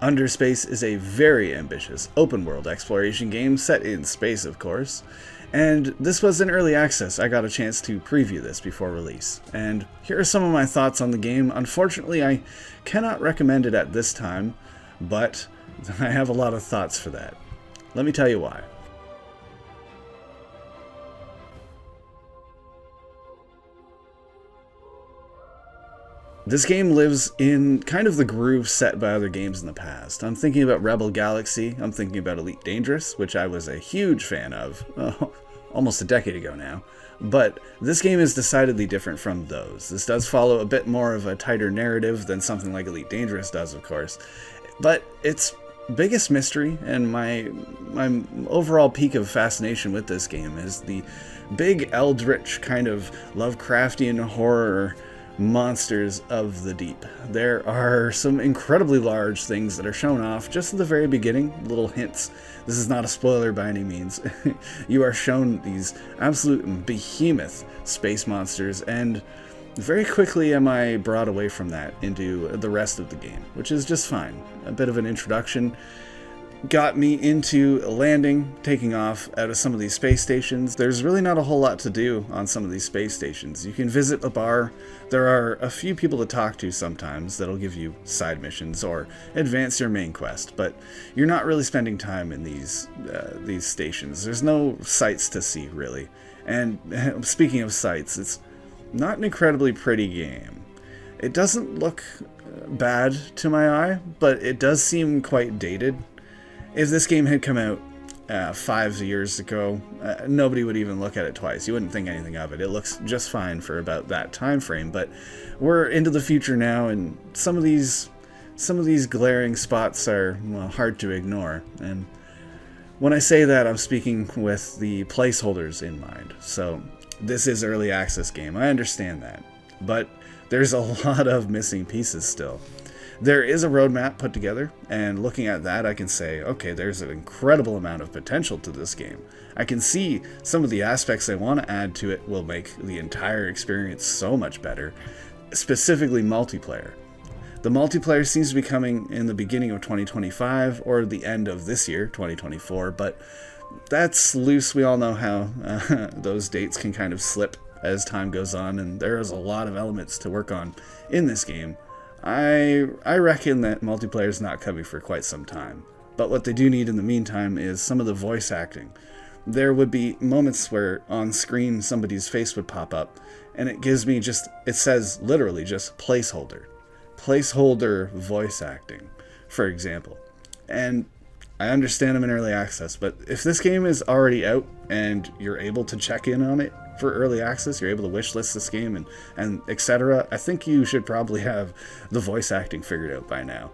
Underspace is a very ambitious open-world exploration game set in space, of course, and this was in early access. I got a chance to preview this before release, and here are some of my thoughts on the game. Unfortunately, I cannot recommend it at this time, but I have a lot of thoughts for that. Let me tell you why. This game lives in kind of the groove set by other games in the past. I'm thinking about Rebel Galaxy, I'm thinking about Elite Dangerous, which I was a huge fan of, almost a decade ago now. But this game is decidedly different from those. This does follow a bit more of a tighter narrative than something like Elite Dangerous does, of course. But its biggest mystery and my overall peak of fascination with this game is the big eldritch kind of Lovecraftian horror monsters of the deep. There are some incredibly large things that are shown off just at the very beginning, little hints. This is not a spoiler by any means. You are shown these absolute behemoth space monsters, and very quickly am I brought away from that into the rest of the game, which is just fine. A bit of an introduction got me into landing, taking off out of some of these space stations. There's really not a whole lot to do on some of these space stations. You can visit a bar. There are a few people to talk to sometimes that'll give you side missions or advance your main quest, but you're not really spending time in these stations. There's no sights to see, really. And speaking of sights, it's not an incredibly pretty game. It doesn't look bad to my eye, but it does seem quite dated. If this game had come out 5 years ago, nobody would even look at it twice. You wouldn't think anything of it. It looks just fine for about that time frame, but we're into the future now, and some of these glaring spots are, well, hard to ignore. And when I say that, I'm speaking with the placeholders in mind. So this is early access game. I understand that, but there's a lot of missing pieces still. There is a roadmap put together, and looking at that, I can say, okay, there's an incredible amount of potential to this game. I can see some of the aspects I want to add to it will make the entire experience so much better, specifically multiplayer. The multiplayer seems to be coming in the beginning of 2025 or the end of this year, 2024, but that's loose. We all know how those dates can kind of slip as time goes on, and there is a lot of elements to work on in this game. I reckon that multiplayer is not coming for quite some time, but what they do need in the meantime is some of the voice acting. There would be moments where on screen somebody's face would pop up, and it gives me it says literally just placeholder voice acting, for example. And I understand I'm in early access, but if this game is already out and you're able to check in on it for early access, you're able to wishlist this game and etc., I think you should probably have the voice acting figured out by now.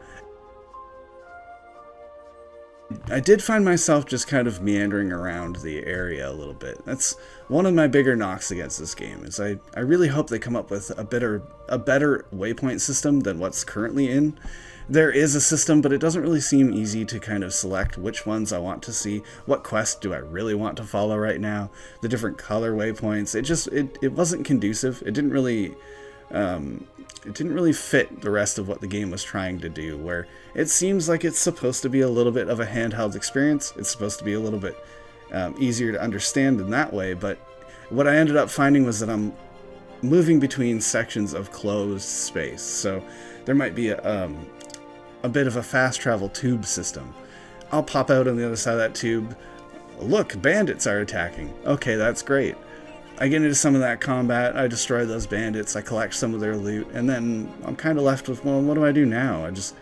I did find myself just kind of meandering around the area a little bit. That's one of my bigger knocks against this game, is I really hope they come up with a better waypoint system than what's currently in. There is a system, but it doesn't really seem easy to kind of select which ones I want to see. What quest do I really want to follow right now? The different color waypoints. It wasn't conducive. It didn't really fit the rest of what the game was trying to do, where it seems like it's supposed to be a little bit of a handheld experience. It's supposed to be a little bit easier to understand in that way, but what I ended up finding was that I'm moving between sections of closed space. So there might be a bit of a fast travel tube system. I'll pop out on the other side of that tube. Look, bandits are attacking. Okay, that's great. I get into some of that combat, I destroy those bandits, I collect some of their loot, and then I'm kind of left with, well, what do I do now? I just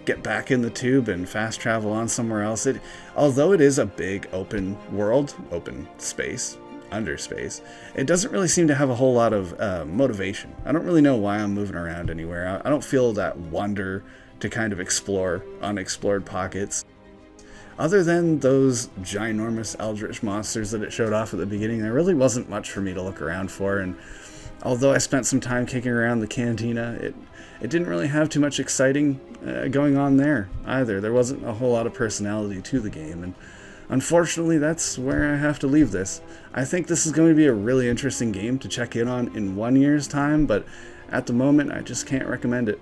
get back in the tube and fast travel on somewhere else. Although it is a big open world, open space, Underspace, it doesn't really seem to have a whole lot of motivation. I don't really know why I'm moving around anywhere. I don't feel that wonder to kind of explore unexplored pockets. Other than those ginormous eldritch monsters that it showed off at the beginning, there really wasn't much for me to look around for, and although I spent some time kicking around the cantina, it didn't really have too much exciting going on there either. There wasn't a whole lot of personality to the game, and unfortunately that's where I have to leave this. I think this is going to be a really interesting game to check in on in 1 year's time, but at the moment I just can't recommend it.